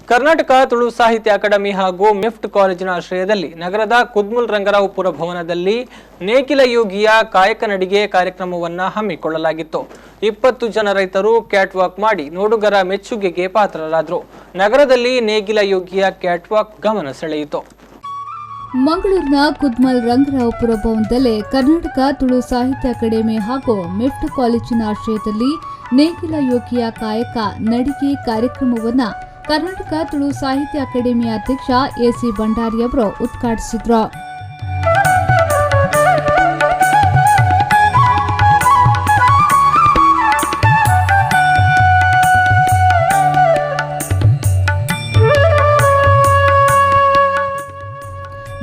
ಕರ್ನಾಟಕ ತುಳು ಸಾಹಿತ್ಯ ಅಕಾಡೆಮಿ ಹಾಗೂ ಮಿಫ್ಟ್ ಕಾಲೇಜಿನ ಆಶ್ರಯದಲ್ಲಿ ನಗರದ ಕುದ್ಮುಲ್ ರಂಗರಾವ್ಪುರ ಭವನದಲ್ಲಿ ನೇಗಿಲ ಯೋಗಿಯ ಕಾಯಕ ನಡಿಗೆ ಕಾರ್ಯಕ್ರಮವನ್ನು ಹಮ್ಮಿಕೊಳ್ಳಲಾಗಿತ್ತು. 20 ಜನ ರೈತರು ಕ್ಯಾಟ್ ವಾಕ್ ಮಾಡಿ ನೋಡುಗರ ಮೆಚ್ಚುಗೆಗೆ ಪಾತ್ರರಾದರು. ನಗರದಲ್ಲಿ ನೇಗಿಲ ಯೋಗಿಯ ಕ್ಯಾಟ್ ವಾಕ್ ಗಮನ ಸೆಳೆಯಿತು. ಮಂಗಳೂರಿನ ಕುದ್ಮಲ್ ರಂಗರಾವ್ಪುರ ಭವನದಲ್ಲಿ ಕರ್ನಾಟಕ ತುಳು ಸಾಹಿತ್ಯ ಅಕಾಡೆಮಿ ಹಾಗೂ ಮಿಫ್ಟ್ ಕಾಲೇಜಿನ ಆಶ್ರಯದಲ್ಲಿ ನೇಗಿಲ ಯೋಗಿಯ ಕಾಯಕ ನಡಿಗೆ ಕಾರ್ಯಕ್ರಮವನ್ನು ಕರ್ನಾಟಕ ತುಳು ಸಾಹಿತ್ಯ ಅಕಾಡೆಮಿ ಅಧ್ಯಕ್ಷ ಎಸಿ ಭಂಡಾರಿ ಅವರು ಉದ್ಘಾಟಿಸಿದರು.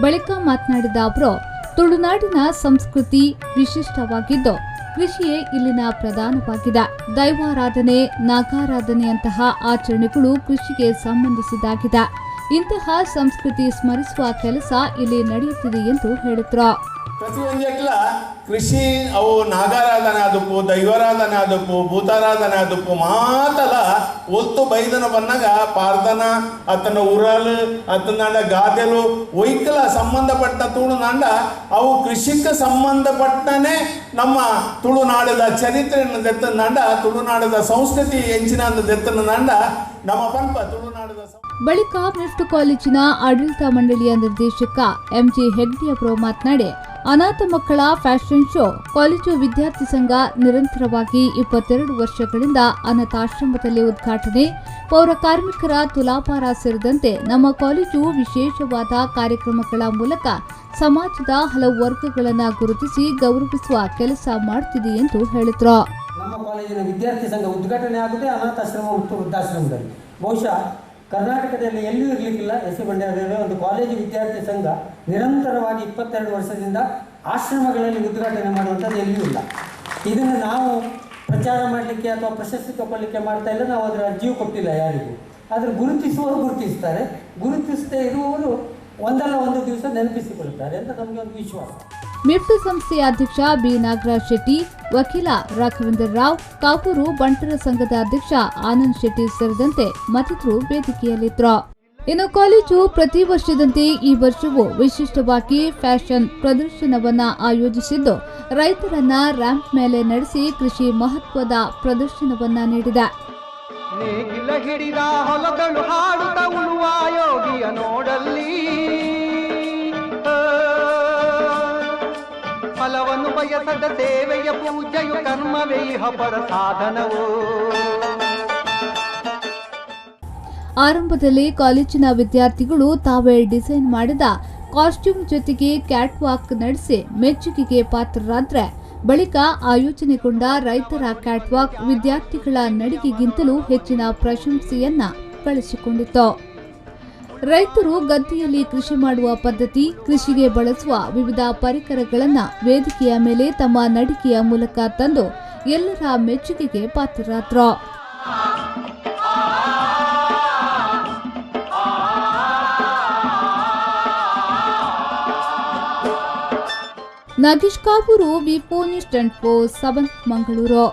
ಬಳಿಕ ಮಾತನಾಡಿದ ಅವರು, ತುಳುನಾಡಿನ ಸಂಸ್ಕೃತಿ ವಿಶಿಷ್ಟವಾಗಿದ್ದು ಕೃಷಿಯೇ ಇಲ್ಲಿನ ಪ್ರಧಾನವಾಗಿದೆ. ದೈವಾರಾಧನೆ, ನಾಗಾರಾಧನೆಯಂತಹ ಆಚರಣೆಗಳು ಕೃಷಿಗೆ ಸಂಬಂಧಿಸಿದಾಗಿದೆ. ಇಂತಹ ಸಂಸ್ಕೃತಿ ಸ್ಮರಿಸುವ ಕೆಲಸ ಇಲ್ಲಿ ನಡೆಯುತ್ತಿದೆ ಎಂದು ಹೇಳಿದರು. ಪ್ರತಿಯೊಂದೆಟ್ಲ ಕೃಷಿ ಅವು ನಾಗಾರಾಧನೆ ಆದಪ್ಪು, ದೈವಾರಾಧನೆ ಆದಪ್ಪು, ಭೂತಾರಾಧನೆ ಆದಪ್ಪು ಮಾತಲ ಒತ್ತು ಬೈದನ ಬನ್ನಾಗ ಪಾರ್ದನ ಅತನ ಉರಲು ಅತನಾಂಡ ಗಾದೆಲು ಒಯ್ಕಲ ಸಂಬಂಧಪಟ್ಟ ತುಳುನಾಂಡ ಅವು ಕೃಷಿಗೆ ಸಂಬಂಧಪಟ್ಟನೆ ನಮ್ಮ ತುಳುನಾಡದ ಚರಿತ್ರೆಯನ್ನು ದೆತ್ತನಾಂಡ ತುಳುನಾಡದ ಸಂಸ್ಕೃತಿ ಹೆಂಚಿನ ದೆತ್ತನಾಂಡ ನಮ್ಮ ಪಂಪ ತುಳುನಾಡದ. ಬಳಿಕ ಮಿಫ್ಟ್ ಕಾಲೇಜಿನ ಆಡಳಿತ ಮಂಡಳಿಯ ನಿರ್ದೇಶಕ ಎಂಜಿ ಹೆಗ್ಡೆ ಅವರು ಮಾತನಾಡಿ, ಅನಾಥ ಮಕ್ಕಳ ಫ್ಯಾಷನ್ ಶೋ ಕಾಲೇಜು ವಿದ್ಯಾರ್ಥಿ ಸಂಘ ನಿರಂತರವಾಗಿ 22 ವರ್ಷಗಳಿಂದ ಅನಾಥಾಶ್ರಮದಲ್ಲಿ ಉದ್ಘಾಟನೆ, ಪೌರ ಕಾರ್ಮಿಕರ ತುಲಾಭಾರ ಸೇರಿದಂತೆ ನಮ್ಮ ಕಾಲೇಜು ವಿಶೇಷವಾದ ಕಾರ್ಯಕ್ರಮಗಳ ಮೂಲಕ ಸಮಾಜದ ಹಲವು ವರ್ಗಗಳನ್ನು ಗುರುತಿಸಿ ಗೌರವಿಸುವ ಕೆಲಸ ಮಾಡುತ್ತಿದೆ ಎಂದು ಹೇಳಿದರು. ನಮ್ಮ ಕಾಲೇಜಿನ ವಿದ್ಯಾರ್ಥಿ ಸಂಘ ಉದ್ಘಾಟನೆ ಆಗುತ್ತದೆ ಅನಾಥಾಶ್ರಮ ಮತ್ತು ವೃದ್ಧಾಶ್ರಮದಲ್ಲಿ. ಬಹುಶಃ ಕರ್ನಾಟಕದಲ್ಲಿ ಎಲ್ಲೂ ಇರಲಿಕ್ಕಿಲ್ಲ. ಎಸ್.ಸಿ. ಭಂಡಾರಿ ಒಂದು ಕಾಲೇಜು ವಿದ್ಯಾರ್ಥಿ ಸಂಘ ನಿರಂತರವಾಗಿ 22 ವರ್ಷದಿಂದ ಆಶ್ರಮಗಳಲ್ಲಿ ಉದ್ಘಾಟನೆ ಮಾಡುವಂಥದ್ದು ಎಲ್ಲಿಯೂ ಇಲ್ಲ. ಇದನ್ನು ನಾವು ಪ್ರಚಾರ ಮಾಡಲಿಕ್ಕೆ ಅಥವಾ ಪ್ರಶಸ್ತಿ ತಗೊಳ್ಳಿಕ್ಕೆ ಮಾಡ್ತಾ ಇಲ್ಲ, ನಾವು ಅದರ ಅರ್ಜಿಯೂ ಕೊಟ್ಟಿಲ್ಲ ಯಾರಿಗೂ. ಆದರೆ ಗುರುತಿಸುವವರು ಗುರುತಿಸ್ತಾರೆ, ಗುರುತಿಸದೇ ಇರುವವರು ಒಂದಲ್ಲ ಒಂದು ದಿವಸ ನೆನಪಿಸಿಕೊಳ್ತಾರೆ ಅಂತ ನಮಗೆ ಒಂದು ವಿಶ್ವಾಸ. ಮಿಫ್ಟ್ ಸಂಸ್ಥೆಯ ಅಧ್ಯಕ್ಷ ಬಿ ನಾಗರಾಜ್ ಶೆಟ್ಟಿ, ವಕೀಲ ರಾಘವೇಂದ್ರ ರಾವ್, ಕಾಪೂರು ಬಂಟರ ಸಂಘದ ಅಧ್ಯಕ್ಷ ಆನಂದ್ ಶೆಟ್ಟಿ ಸೇರಿದಂತೆ ಮತ್ತಿತರರು ವೇದಿಕೆಯಲ್ಲಿದ್ದರು. ಇನ್ನು ಕಾಲೇಜು ಪ್ರತಿ ವರ್ಷದಂತೆ ಈ ವರ್ಷವೂ ವಿಶಿಷ್ಟವಾಗಿ ಫ್ಯಾಷನ್ ಪ್ರದರ್ಶನವನ್ನ ಆಯೋಜಿಸಿದ್ದು ರೈತರನ್ನ ರ್ಯಾಂಪ್ ಮೇಲೆ ನಡೆಸಿ ಕೃಷಿ ಮಹತ್ವದ ಪ್ರದರ್ಶನವನ್ನ ನೀಡಿದೆ. ನೇಗಿಲ ಹಿಡಿದ ಹೊಲಗಳು ಹಾಡುತ್ತ ಉಳುವ ಯೋಗಿಯ ನೋಡಲ್ಲಿ ಫಲವನ್ನು ಬಯಸದ ಸೇವೆಯ ಪೂಜೆಯು ಕರ್ಮವೇ ಹಪರ ಸಾಧನವು. ಆರಂಭದಲ್ಲಿ ಕಾಲೇಜಿನ ವಿದ್ಯಾರ್ಥಿಗಳು ತಾವೇ ಡಿಸೈನ್ ಮಾಡಿದ ಕಾಸ್ಟ್ಯೂಮ್ ಜೊತೆಗೆ ಕ್ಯಾಟ್ ವಾಕ್ ನಡೆಸಿ ಮೆಚ್ಚುಗೆಗೆ ಪಾತ್ರರಾದರೆ, ಬಳಿಕ ಆಯೋಜನೆಗೊಂಡ ರೈತರ ಕ್ಯಾಟ್ ವಾಕ್ ವಿದ್ಯಾರ್ಥಿಗಳ ನಡಿಗೆಗಿಂತಲೂ ಹೆಚ್ಚಿನ ಪ್ರಶಂಸೆಯನ್ನ ಗಳಿಸಿಕೊಂಡಿತು. ರೈತರು ಗದ್ದೆಯಲ್ಲಿ ಕೃಷಿ ಮಾಡುವ ಪದ್ಧತಿ, ಕೃಷಿಗೆ ಬಳಸುವ ವಿವಿಧ ಪರಿಕರಗಳನ್ನು ವೇದಿಕೆಯ ಮೇಲೆ ತಮ್ಮ ನಡಿಗೆಯ ಮೂಲಕ ತಂದು ಎಲ್ಲರ ಮೆಚ್ಚುಗೆಗೆ ಪಾತ್ರರಾದರು. ನಾಗೇಶ್ ಕಾಪೂರು, ವಿ4 ನ್ಯೂಸ್ 24/7 ಮಂಗಳೂರು.